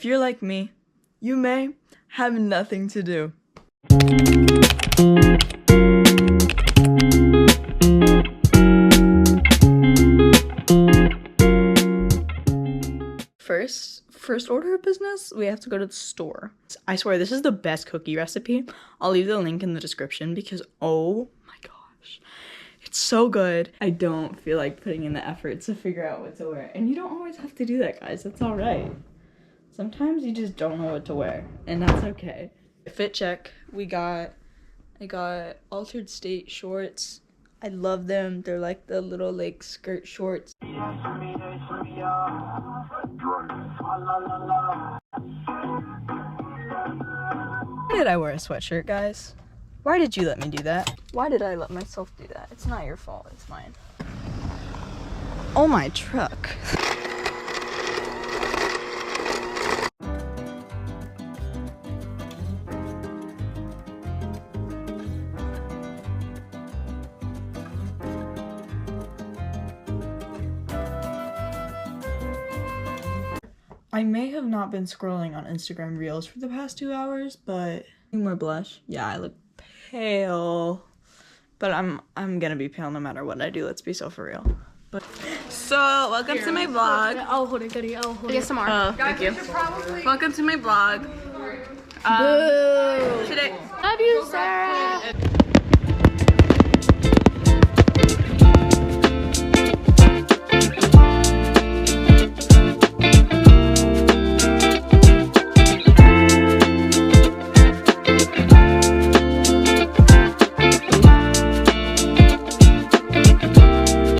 If you're like me, you may have nothing to do. First order of business, we have to go to the store. I swear, this is the best cookie recipe. I'll leave the link in the description because, oh my gosh, it's so good. I don't feel like putting in the effort to figure out what to wear. And you don't always have to do that, guys. That's all right. Sometimes you just don't know what to wear, and that's okay. Fit check. I got Altered State shorts. I love them. They're like the little like skirt shorts. Why did I wear a sweatshirt, guys? Why did you let me do that? Why did I let myself do that? It's not your fault, it's mine. Oh, my truck. I may have not been scrolling on Instagram Reels for the past 2 hours, but more blush. Yeah, I look pale, but I'm gonna be pale no matter what I do. Let's be so for real. But so welcome to my vlog. I'll hold it, Goody. I'll hold it. ASMR. Oh, thank you. Welcome to my vlog. Today. Love you, Sarah.